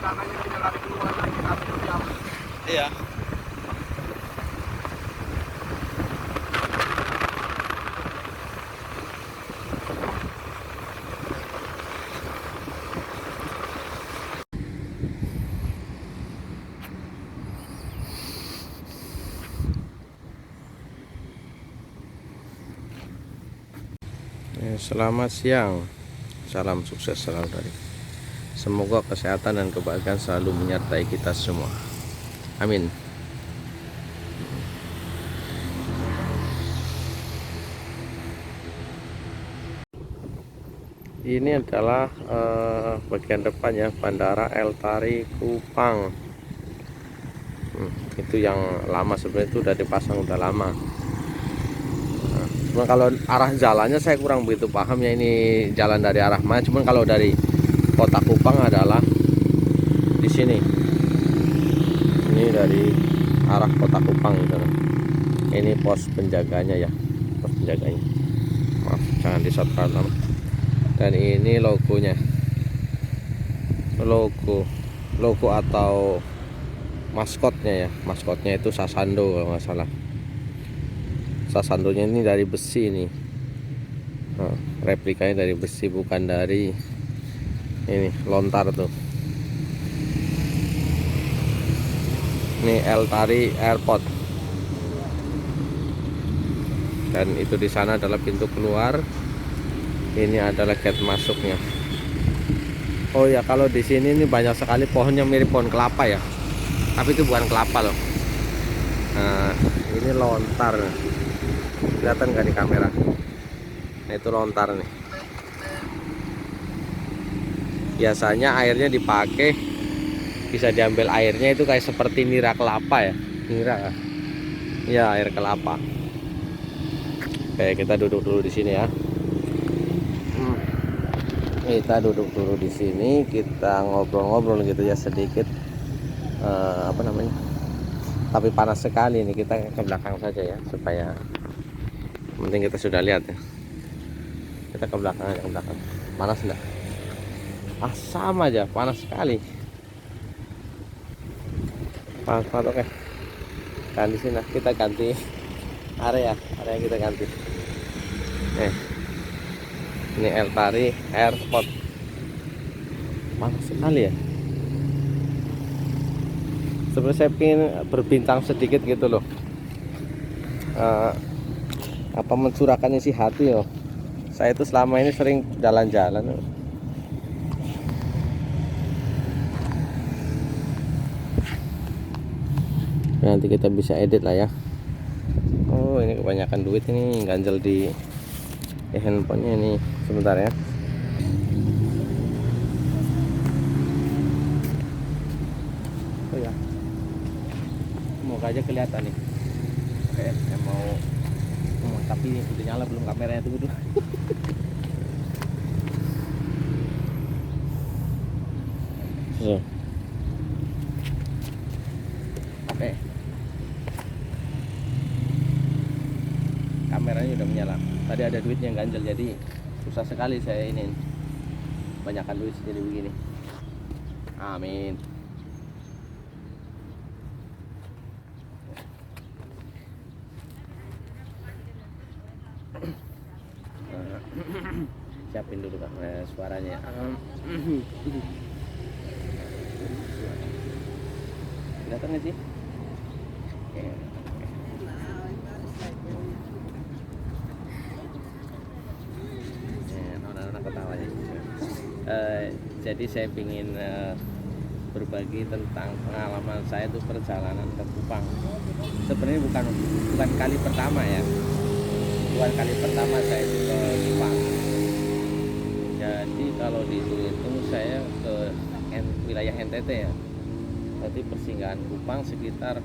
Iya. Selamat siang, salam sukses selalu dari. Semoga kesehatan dan kebahagiaan selalu menyertai kita semua. Amin. Ini adalah bagian depan ya, Bandara El Tari Kupang. Itu yang lama, sebenarnya itu udah dipasang udah lama. Cuman kalau arah jalannya saya kurang begitu paham ya, ini jalan dari arah mana. Cuman kalau dari kota Kupang adalah di sini. Ini dari arah kota Kupang gitu. Ini pos penjaganya ya, pos penjaganya. Maaf, jangan di-shortcut lama. Dan ini logonya, logo atau maskotnya ya, maskotnya itu Sasando kalau nggak salah. Sasandonya ini dari besi ini, replikanya dari besi, bukan dari ini lontar tuh. Ini El Tari Airport, dan itu di sana adalah pintu keluar, ini adalah gate masuknya. Oh ya, kalau di sini ini banyak sekali pohonnya mirip pohon kelapa ya, tapi itu bukan kelapa loh. Nah, ini lontar, kelihatan nggak di kamera? Nah, itu lontar nih. Biasanya airnya dipakai, bisa diambil airnya itu kayak seperti nira kelapa ya, nira ya, air kelapa. Oke, kita duduk dulu di sini ya. Kita duduk dulu di sini, kita ngobrol-ngobrol gitu ya sedikit. Apa namanya? Tapi panas sekali ini, kita ke belakang saja ya, supaya penting kita sudah lihat ya. Kita ke belakang aja, ke belakang. Panas enggak? Sama aja, panas sekali. Panas banget. Oke. Dan di sini kita ganti area kita ganti. Ini El Tari Airport. Panas sekali ya. Sebenarnya saya ingin berbincang sedikit gitu loh. Apa mencurahkan isi hati loh. Saya itu selama ini sering jalan-jalan. Nanti kita bisa edit lah ya. Oh, ini kebanyakan duit ini ganjel di handphonenya ini. Sebentar ya. Oh ya, semoga aja kelihatan nih. Oke, saya mau tapi udah nyala belum kameranya, tunggu dulu. Oke, kameranya udah menyala. Tadi ada duitnya yang ganjel, jadi susah sekali saya ini. Banyakkan duit jadi begini. Amin. Siapin dulu Kak suaranya. Kelihatan nggak sih? Anak-anak ketawanya. Jadi saya ingin berbagi tentang pengalaman saya itu perjalanan ke Kupang. Sebenarnya bukan kali pertama ya, bukan kali pertama saya itu ke Kupang. Jadi kalau dihitung saya ke wilayah NTT ya. Jadi persinggahan Kupang sekitar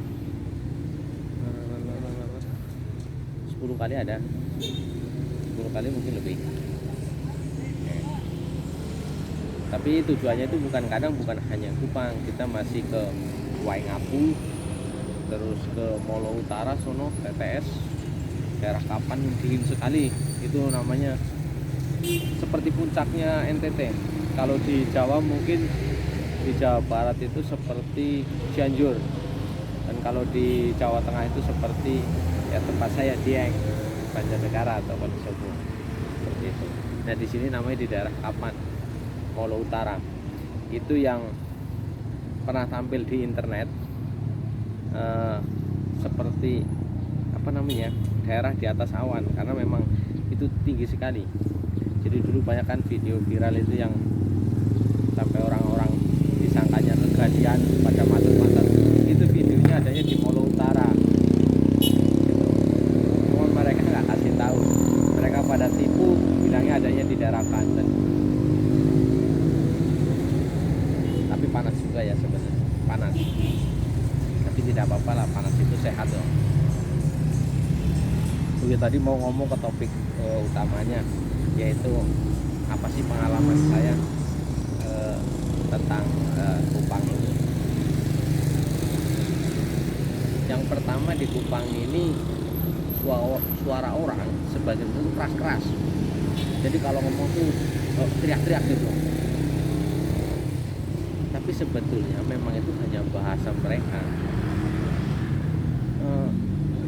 10 kali ada, 10 kali mungkin lebih. Tapi tujuannya itu bukan hanya Kupang, kita masih ke Waingapu, terus ke Molo Utara sono, TTS, daerah Kapan, dingin sekali. Itu namanya seperti puncaknya NTT. Kalau di Jawa mungkin di Jawa Barat itu seperti Cianjur, dan kalau di Jawa Tengah itu seperti ya tempat saya Dieng, Banjarnegara atau Wonosobo seperti itu. Nah di sini namanya di daerah Kapan, Molo Utara. Itu yang pernah tampil di internet, seperti apa namanya, daerah di atas awan, karena memang itu tinggi sekali. Jadi dulu banyak kan video viral itu yang sampai orang-orang disangkanya kejadian pada mantan-mantan, itu videonya adanya di Molo Utara gitu. Cuman mereka nggak kasih tahu, mereka pada tipu bilangnya adanya di daerah Banten. Tapi panas juga ya sebenarnya, panas, tapi tidak apa-apa lah, panas itu sehat loh. Oke, tadi mau ngomong ke topik utamanya, yaitu apa sih pengalaman saya tentang Kupang ini. Yang pertama, di Kupang ini suara orang sebagian itu keras-keras. Jadi kalau ngomong tuh teriak-teriak gitu. Tapi sebetulnya memang itu hanya bahasa mereka.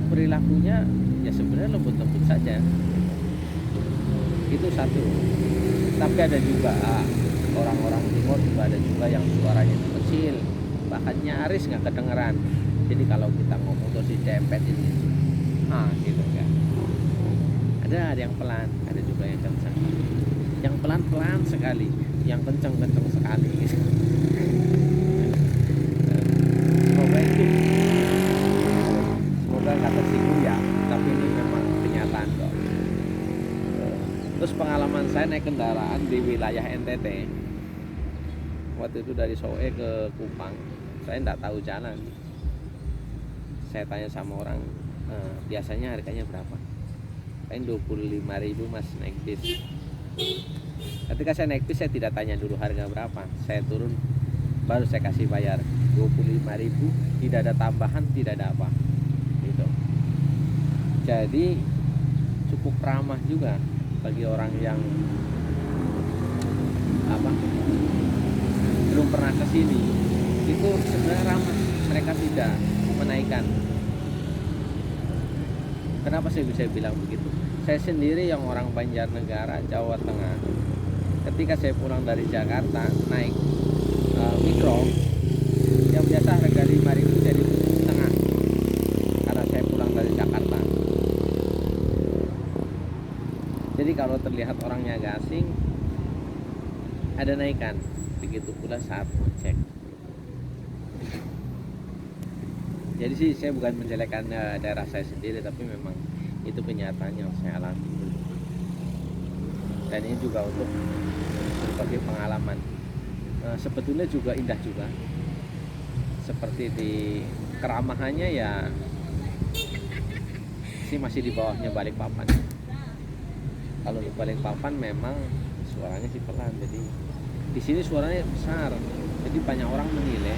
Perilakunya ya sebenarnya lembut-lembut saja. Itu satu. Tapi ada juga orang-orang timur juga ada juga yang suaranya kecil, bahkan nyaris nggak kedengeran. Jadi kalau kita ngomong terus didempet ini, gitu kan. Ada yang pelan, ada juga yang kencang. Yang pelan-pelan sekali, yang kencang-kencang sekali. Semoga nggak tersinggung ya, tapi ini memang kenyataan kok. Terus pengalaman saya naik kendaraan di wilayah NTT, waktu itu dari Soe ke Kupang, saya nggak tahu jalan. Saya tanya sama orang, biasanya harganya berapa? Paling 25.000 mas naik bis. Ketika saya naik bis, saya tidak tanya dulu harga berapa. Saya turun, baru saya kasih bayar 25.000, tidak ada tambahan, tidak ada apa. Gitu. Jadi cukup ramah juga bagi orang yang belum pernah ke sini. Itu sebenarnya ramah, mereka tidak menaikkan. Kenapa saya bisa bilang begitu? Saya sendiri yang orang Banjarnegara, Jawa Tengah, ketika saya pulang dari Jakarta naik mikro yang biasa harga 5.000 jadi setengah, karena saya pulang dari Jakarta. Jadi kalau terlihat orangnya agak asing, ada naikan. Begitu pula saat ngecek. Jadi sih saya bukan menjelekkan daerah saya sendiri, tapi memang itu kenyataan yang saya alami. Dan ini juga untuk berbagai pengalaman. Sebetulnya juga indah juga. Seperti di keramahannya ya sih masih di bawahnya Balikpapan. Kalau di Balikpapan memang suaranya sih pelan, jadi di sini suaranya besar, jadi banyak orang menilai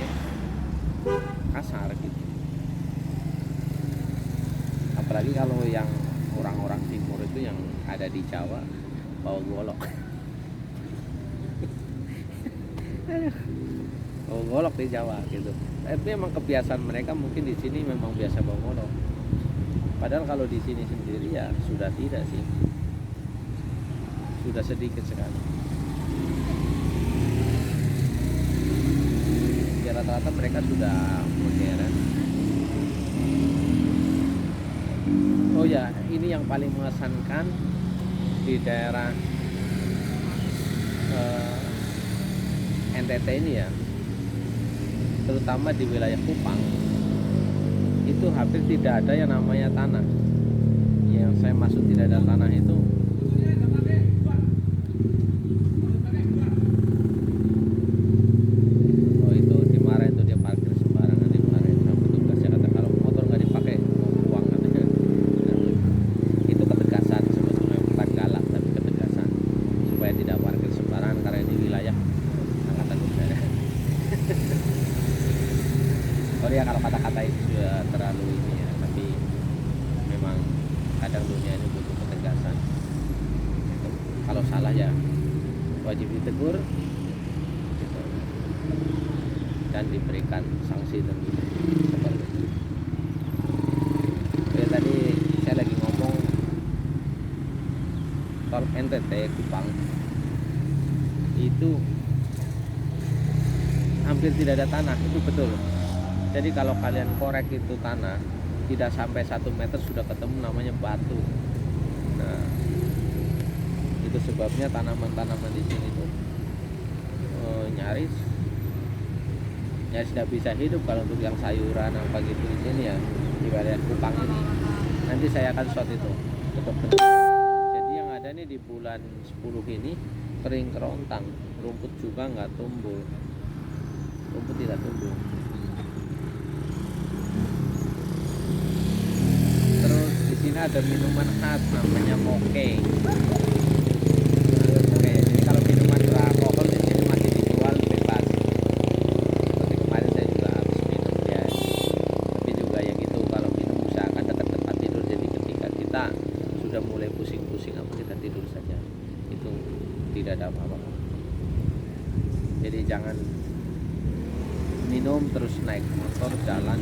kasar gitu. Apalagi kalau yang orang-orang timur itu yang ada di Jawa bawa golok. Bawa golok di Jawa gitu. Tapi memang kebiasaan mereka, mungkin di sini memang biasa bawa golok. Padahal kalau di sini sendiri ya sudah tidak sih. Sudah sedikit sekali. Ya rata-rata mereka sudah modern. Oh ya, ini yang paling mengesankan di daerah NTT ini ya, terutama di wilayah Kupang, itu hampir tidak ada yang namanya tanah. Yang saya maksud tidak ada tanah itu, itu dimarahin tuh, dia parkir sembarangan, dimarahin sama petugasnya, kata kalau motor nggak dipakai mau uang katanya. Nah, itu ketegasan sebetulnya, bukan galak tapi ketegasan supaya tidak parkir sembarangan, karena ini wilayah angkatan udara. Sorry ya kalau kata-kata itu sudah terlalu ini ya, tapi memang kadang dunia ini butuh ketegasan. Kalau salah ya wajib ditegur gitu. dan diberikan sanksi denda seperti itu. Oke, tadi saya lagi ngomong tol NTT Kupang itu hampir tidak ada tanah, itu betul. Jadi kalau kalian korek itu tanah tidak sampai 1 meter sudah ketemu namanya batu. Nah, itu sebabnya tanaman-tanaman di sini tuh nyaris tidak bisa hidup. Kalau untuk yang sayuran apa gitu di sini ya, di wilayah Kupang ini. Nanti saya akan shot itu untuk jadi yang ada nih di bulan 10 ini kering kerontang, rumput juga nggak tumbuh, rumput tidak tumbuh. Terus di sini ada minuman khas namanya moke. Oke, jadi kalau minuman beralkohol di sini masih dijual bebas. Seperti kemarin saya juga habis minum ya. Tapi juga ya gitu, kalau minum usahakan dekat tempat tidur. Jadi ketika kita sudah mulai pusing-pusing apa kita tidur saja. Itu tidak ada apa-apa. Jadi jangan minum terus naik motor jalan.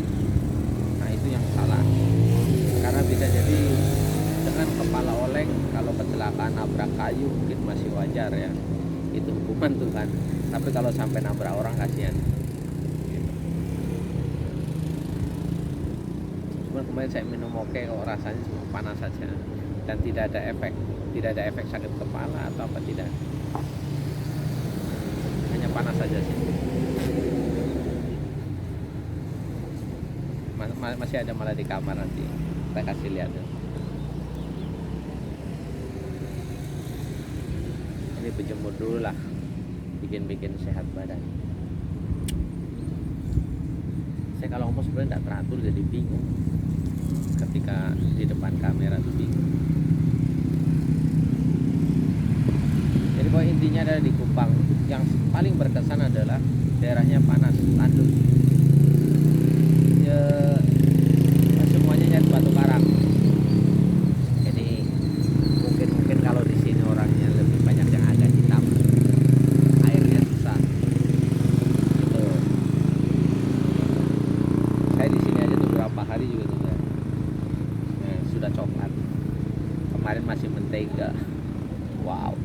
Nah, itu yang salah. Karena bisa jadi dengan kepala oleng, kalau kecelakaan nabrak kayu mungkin masih wajar ya, itu hukuman Tuhan. Tapi kalau sampai nabrak orang kasihan. Cuma kemarin saya minum oke kok rasanya cuma panas saja dan tidak ada efek sakit kepala atau apa, tidak, hanya panas saja sih. Masih ada malah di kamar, nanti kita kasih lihat ya. Ini berjemur dulu lah, bikin sehat badan. Saya kalau ngomong sebenarnya tidak teratur, jadi bingung ketika di depan kamera tuh bingung. Jadi pokoknya intinya adalah di Kupang yang paling berkesan adalah daerahnya panas, tandus. Semuanya nyari batu karang. Jadi mungkin kalau di sini orangnya lebih banyak yang agak hitam, airnya susah. Gitu. Saya di sini aja tuh berapa hari juga sudah coklat. Kemarin masih mentega. Wow.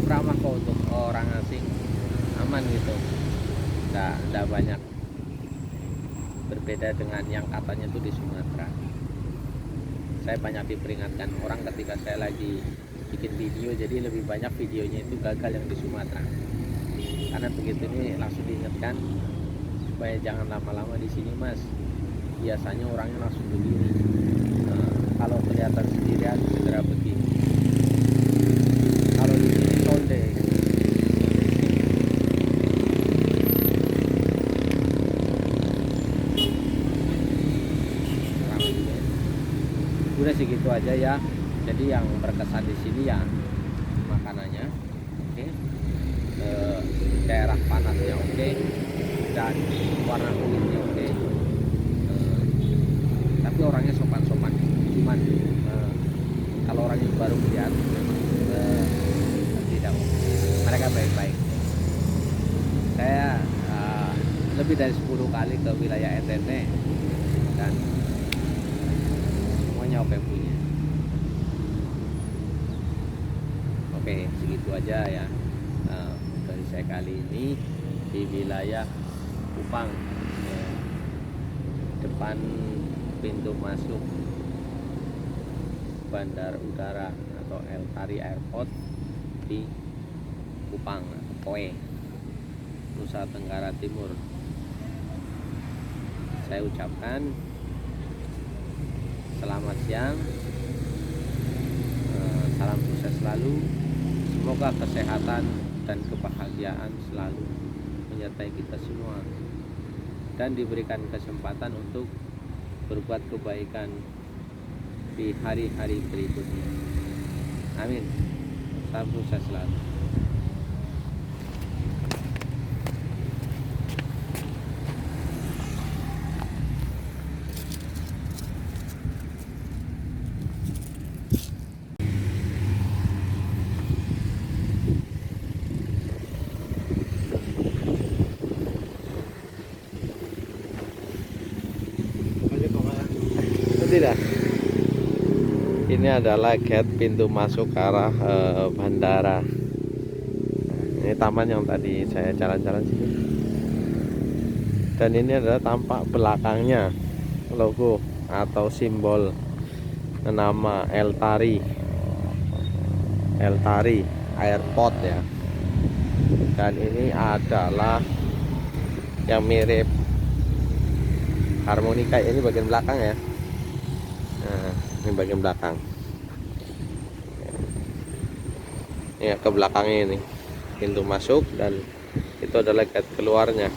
Ramah kok untuk orang asing, aman gitu, nggak banyak berbeda dengan yang katanya tuh di Sumatera. Saya banyak diperingatkan orang ketika saya lagi bikin video, jadi lebih banyak videonya itu gagal yang di Sumatera. Karena begitu ini langsung diingatkan supaya jangan lama-lama di sini mas, biasanya orangnya langsung begini. Kalau kelihatan sendirian segera begini. Kalau di sini sonde. Udah segitu aja ya. Jadi yang berkesan di sini ya makanannya, oke, daerah panasnya oke, dan warna kulitnya oke. Tapi orangnya sopan-sopan. Cuman kalau orangnya baru melihat tidak, mereka baik-baik. Saya lebih dari 10 kali ke wilayah NTT dan semuanya oke punya. Oke, segitu aja ya dari saya kali ini di wilayah Kupang, depan pintu masuk Bandar Udara atau El Tari Airport di Kupang, Poe, Nusa Tenggara Timur. Saya ucapkan selamat siang, salam sukses selalu, semoga kesehatan dan kebahagiaan selalu menyertai kita semua dan diberikan kesempatan untuk berbuat kebaikan di hari-hari berikutnya. Amin. Salam sukses selalu. tidak. Ini adalah gate pintu masuk ke arah bandara. Ini taman yang tadi saya jalan-jalan sini. Dan ini adalah tampak belakangnya logo atau simbol nama Eltari Airport ya. Dan ini adalah yang mirip harmonika, ini bagian belakang ya. Nah, ini bagian belakang. Ini ke belakangnya ini pintu masuk dan itu adalah gate keluarnya.